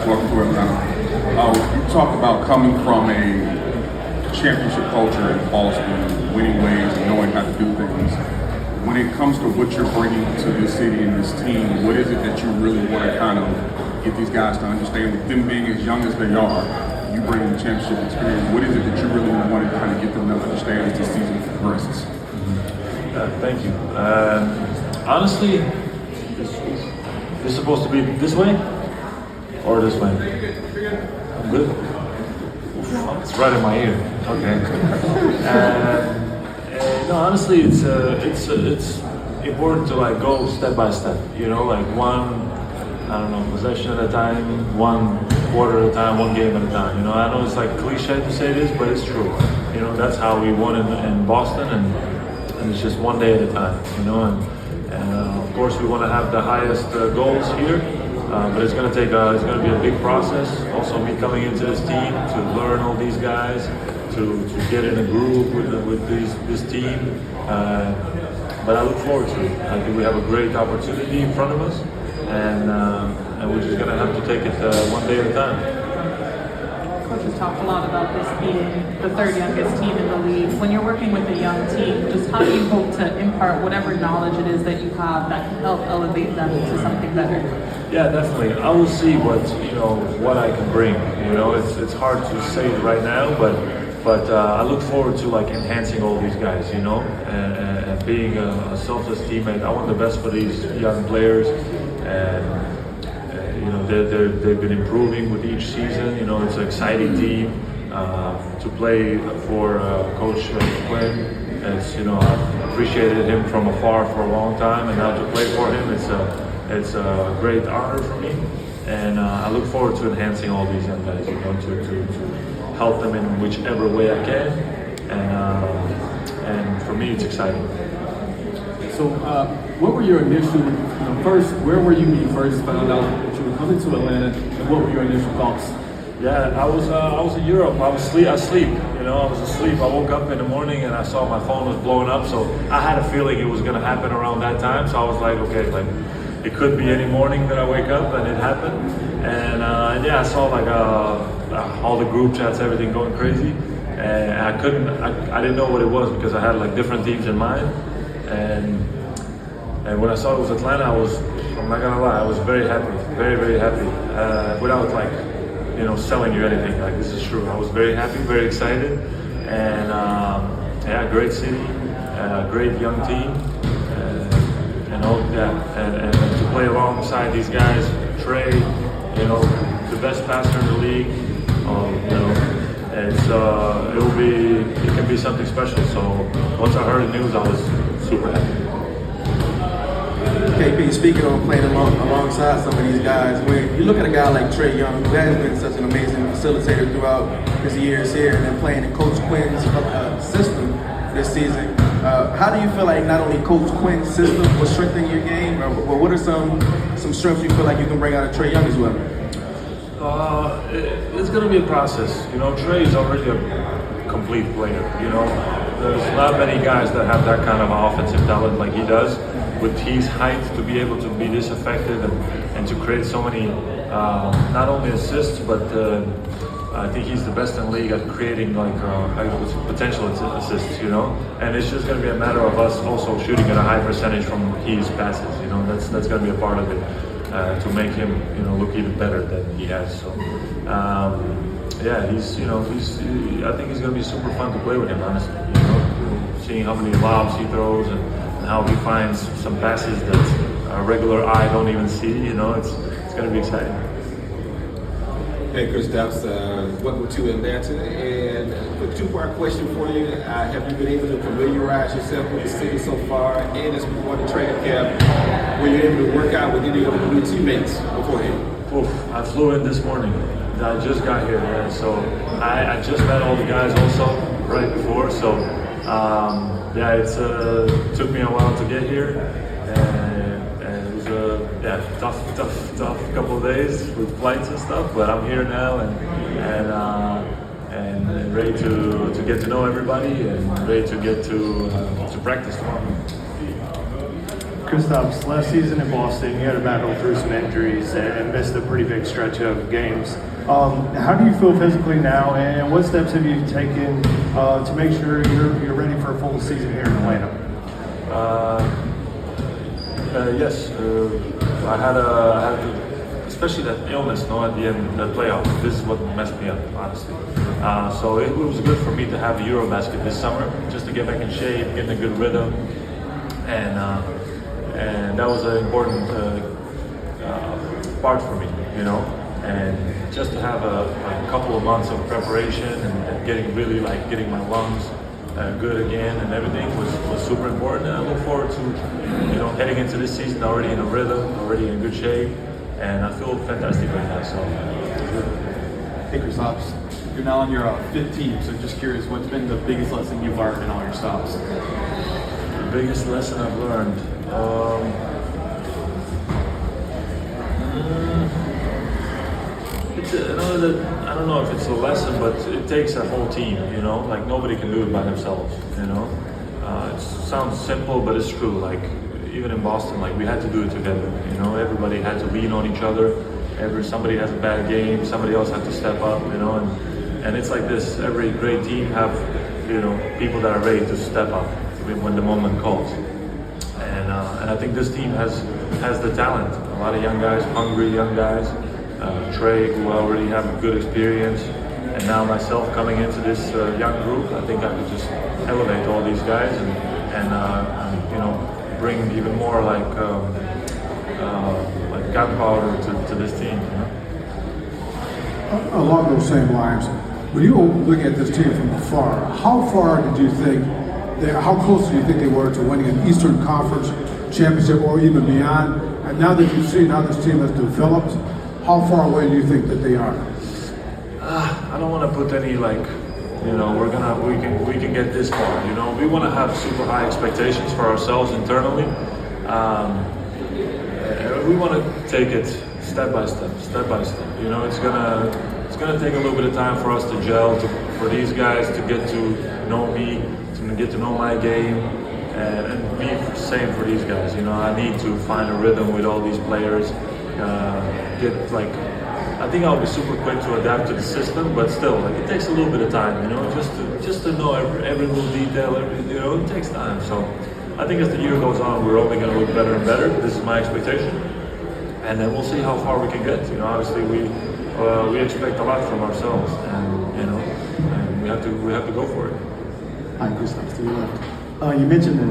Kristaps, welcome to Atlanta. You talked about coming from a championship culture in Boston, winning ways and knowing how to do things. When it comes to what you're bringing to this city and this team, what is it that you really want to kind of get these guys to understand? With them being as young as they are, you bring the championship experience. What is it that you really want to kind of get them to understand as the season progresses? Thank you. Honestly, it's supposed to be this way or this way? I'm good. Oof, it's right in my ear. Okay. No, honestly, it's important to like go step by step. You know, like possession at a time, 1 quarter at a time, 1 game at a time. You know, I know it's like cliche to say this, but it's true. You know, that's how we won in Boston, and it's just 1 day at a time. You know, and of course we want to have the highest goals here, but it's going to be a big process. Also, me coming into this team to learn all these guys, to get in a groove with this team. But I look forward to it. I think we have a great opportunity in front of us, and we're just going to have to take it 1 day at a time. Coach has talked a lot about this being the third youngest team in the league. When you're working with a young team, just how do you hope to impart whatever knowledge it is that you have that can help elevate them to something better? Yeah, definitely. I will see what I can bring. You know, it's hard to say it right now, but I look forward to like enhancing all these guys. You know, and being a selfless teammate. I want the best for these young players, and you know, they've been improving with each season. You know, it's an exciting team to play for Coach Quinn. It's, you know, I've appreciated him from afar for a long time, and now to play for him, it's a great honor for me. And I look forward to enhancing all these young guys. You know, to help them in whichever way I can, and for me, it's exciting. So, what were your initial, first, where were you when you first found out that you were coming to Atlanta, and what were your initial thoughts? Yeah, I was in Europe. I was asleep. You know, I was asleep. I woke up in the morning and I saw my phone was blowing up. So I had a feeling it was going to happen around that time. So I was like, okay, like it could be any morning that I wake up, and it happened. And yeah, I saw like all the group chats, everything going crazy, and I didn't know what it was because I had like different teams in mind. And when I saw it was Atlanta, I'm not gonna lie, I was very happy, very, very happy. Without like, selling you anything, like this is true. I was very happy, very excited, and yeah, great city, great young team, and to play alongside these guys, Trey, the best passer in the league, it can be something special. So once I heard the news, I was super happy. KP, speaking on playing alongside some of these guys, when you look at a guy like Trey Young, who has been such an amazing facilitator throughout his years here, and then playing in Coach Quinn's system this season, how do you feel like not only Coach Quinn's system will strengthen your game, or what are some strengths you feel like you can bring out of Trey Young as well? It's going to be a process. Trey is already a complete player. There's not many guys that have that kind of offensive talent like he does. With his height, to be able to be this effective and to create so many, not only assists, but I think he's the best in the league at creating like potential assists, And it's just going to be a matter of us also shooting at a high percentage from his passes, That's going to be a part of it to make him, look even better than he has. So, yeah, I think he's going to be super fun to play with him, honestly. Seeing how many lobs he throws and how he finds some passes that a regular eye don't even see. It's going to be exciting. Hey, Kristaps, welcome to Atlanta. And a two-part question for you. Have you been able to familiarize yourself with the city so far? And as we go to training camp, were you able to work out with any of your teammates beforehand? Oof, I flew in this morning. I just got here, so I just met all the guys also right before. So yeah, it took me a while to get here, and it was a tough couple of days with flights and stuff. But I'm here now, and ready to get to know everybody, and ready to get to practice tomorrow. Kristaps, last season in Boston, you had to battle through some injuries and missed a pretty big stretch of games. How do you feel physically now, and what steps have you taken to make sure you're ready for a full season here in Atlanta? Yes, I had especially that illness, at the end of the playoffs. This is what messed me up, honestly. So it was good for me to have the Eurobasket this summer, just to get back in shape, get in a good rhythm, and that was an important part for me, And just to have a couple of months of preparation and getting getting my lungs good again and everything was super important. And I look forward to heading into this season already in a rhythm, already in good shape, and I feel fantastic right now. So hey Kristaps, you're now on your fifth team, so just curious, what's been the biggest lesson you've learned in all your stops? the biggest lesson I've learned. I don't know if it's a lesson, but it takes a whole team, like nobody can do it by themselves, It sounds simple, but it's true. Like even in Boston, like we had to do it together, everybody had to lean on each other. Somebody has a bad game, somebody else has to step up, and it's like this. Every great team have, people that are ready to step up when the moment calls. And I think this team has the talent. A lot of young guys, hungry young guys. Trey, who already have a good experience, and now myself coming into this young group, I think I could just elevate all these guys and bring even more like gunpowder to this team. Along those same lines, when you look at this team from afar, how far did you think? How close do you think they were to winning an Eastern Conference championship or even beyond? And now that you've seen how this team has developed, how far away do you think that they are? I don't want to put any we can get this far. We want to have super high expectations for ourselves internally. We want to take it step by step. It's gonna take a little bit of time for us to gel, for these guys to get to know me, to get to know my game, and me same for these guys. I need to find a rhythm with all these players. I think I'll be super quick to adapt to the system, but still, it takes a little bit of time, just to know every little detail. It takes time. So I think as the year goes on, we're only going to look better and better. This is my expectation, and then we'll see how far we can get. Obviously we expect a lot from ourselves, and we have to go for it. Hi, Kristaps, to your left. You mentioned the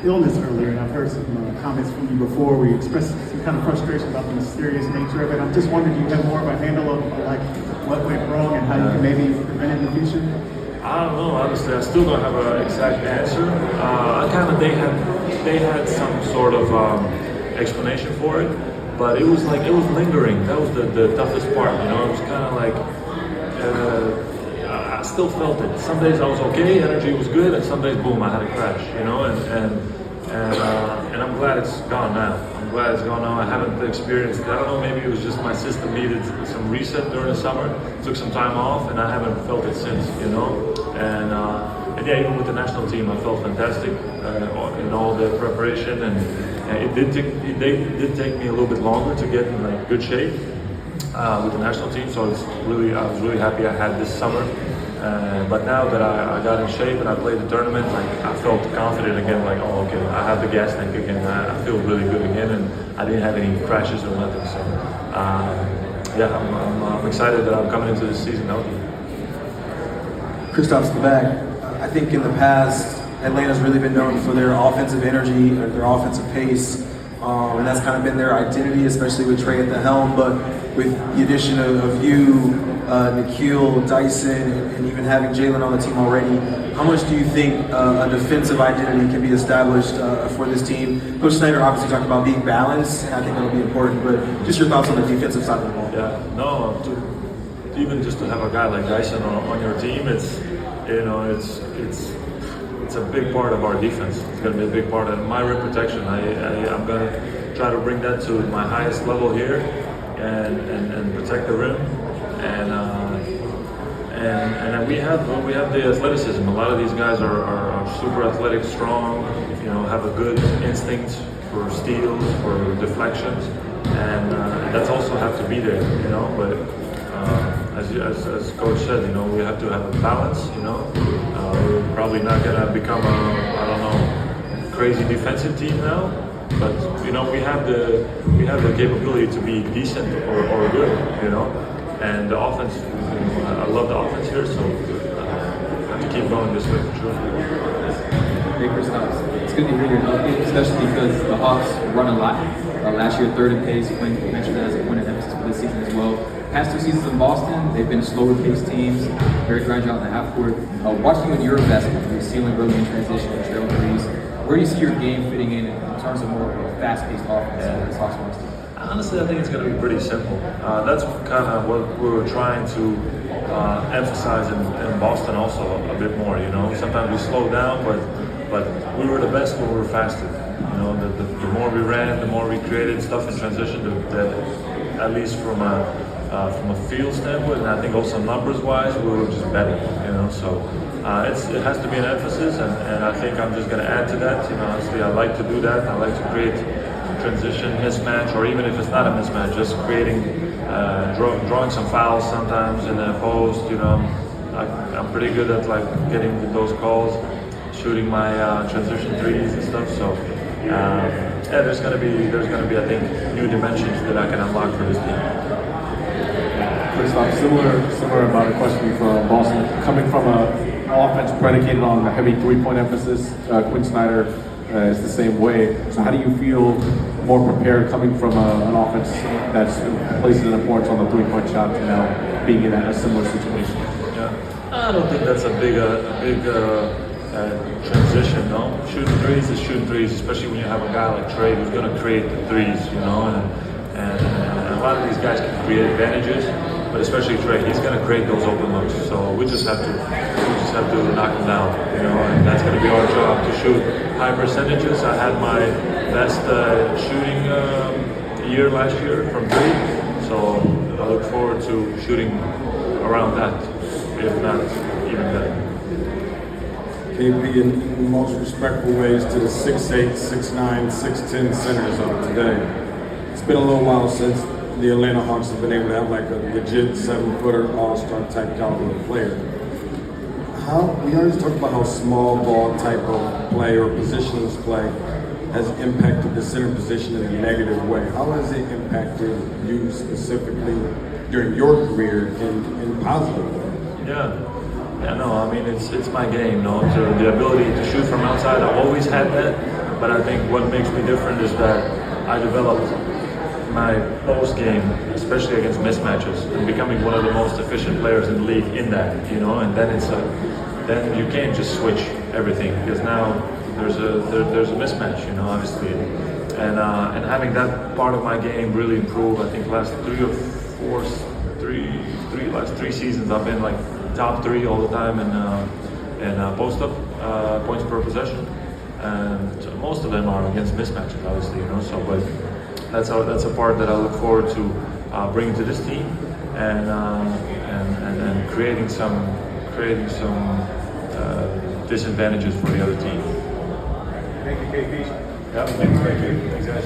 illness earlier, and I've heard some comments from you before where you expressed some kind of frustration about the mysterious nature of it. I'm just wondering, do you have more of a handle of what went wrong and how you can maybe prevent it in the future? I don't know, honestly. I still don't have an exact answer. They had some sort of explanation for it, but it was lingering. That was the toughest part. It was kind of like. I still felt it. Some days I was okay, energy was good, and some days, boom, I had a crash, and I'm glad it's gone now. I haven't experienced it. I don't know, maybe it was just my system needed some reset during the summer. Took some time off, and I haven't felt it since, And yeah, even with the national team, I felt fantastic in all the preparation, and it did take me a little bit longer to get in good shape with the national team. So I was really happy I had this summer. But now that I got in shape and I played the tournament, I felt confident again. Okay, I have the gas tank again. I feel really good again, and I didn't have any crashes or nothing. So, I'm excited that I'm coming into this season healthy. Kristaps, the back. I think in the past, Atlanta's really been known for their offensive energy, or their offensive pace, and that's kind of been their identity, especially with Trey at the helm. But with the addition of you, Nikhil, Dyson, and even having Jalen on the team already, how much do you think a defensive identity can be established for this team? Coach Snyder obviously talked about being balanced, and I think that'll be important, but just your thoughts on the defensive side of the ball. Yeah, no, even just to have a guy like Dyson on your team, it's a big part of our defense. It's going to be a big part of my rim protection. I'm going to try to bring that to my highest level here and protect the rim. And we have the athleticism. A lot of these guys are super athletic, strong, have a good instinct for steals, for deflections, and that's also have to be there, you know. But as coach said, you know, we have to have a balance, you know. We're probably not gonna become a crazy defensive team now, but you know, we have the capability to be decent or good, you know. And the offense, you know, I love the offense here, so have to keep going this way for sure. Hey, Kristaps, it's good to hear you're healthy, especially because the Hawks run a lot. Last year, third in pace. Quinn mentioned that as a point of emphasis for this season as well. Past 2 seasons in Boston, they've been slower paced teams, very grind out in the half court. Watching you in your investment, you're sealing early in transition and trail threes. Where do you see your game fitting in terms of more of a fast paced offense for this Hawks roster? Honestly, I think it's going to be pretty simple. That's kind of what we were trying to emphasize in Boston also a bit more. You know, sometimes we slow down, but we were the best when we were faster. You know, the more we ran, the more we created stuff in transition. At least from a field standpoint, and I think also numbers-wise, we were just better. You know, so it has to be an emphasis, and I think I'm just going to add to that. You know, honestly, I like to do that. I like to create transition mismatch, or even if it's not a mismatch, just creating, drawing some fouls sometimes in the post. You know, I'm pretty good at like getting those calls, shooting my transition threes and stuff. So yeah, there's gonna be I think new dimensions that I can unlock for this team. Kristaps, similar about a question from Boston, coming from an offense predicated on a heavy 3-point emphasis. Quinn Snyder is the same way. So how do you feel more prepared coming from an offense that's places an importance on the 3-point shot to now being in a similar situation? Yeah, I don't think that's a big transition. No, shooting threes is shooting threes, especially when you have a guy like Trey who's going to create the threes. You know, and a lot of these guys can create advantages, but especially Trey, he's going to create those open looks. So we just have to knock him down. You know, and that's going to be our job to shoot high percentages. I had my best shooting year last year from 3, so I look forward to shooting around that, if not even better. KP, in the most respectful ways to the 6'8", 6'9", 6'10" centers of today. It's been a little while since the Atlanta Hawks have been able to have like a legit 7-footer all-star type caliber player. We always talk about how small ball type of play or positionless play has impacted the center position in a negative way. How has it impacted you specifically during your career in positive way? Yeah, no, I mean, it's my game, no? So the ability to shoot from outside, I've always had that, but I think what makes me different is that I developed my post game, especially against mismatches, and becoming one of the most efficient players in the league in that, you know, and then then you can't just switch everything, because now there's a mismatch, you know, obviously, and having that part of my game really improve. I think last 3 seasons I've been like top 3 all the time in post up points per possession, and so most of them are against mismatches, obviously, you know. So, but that's a part that I look forward to bringing to this team, and creating some disadvantages for the other team. Thank you, KP. Yeah, thank you. Thanks, guys.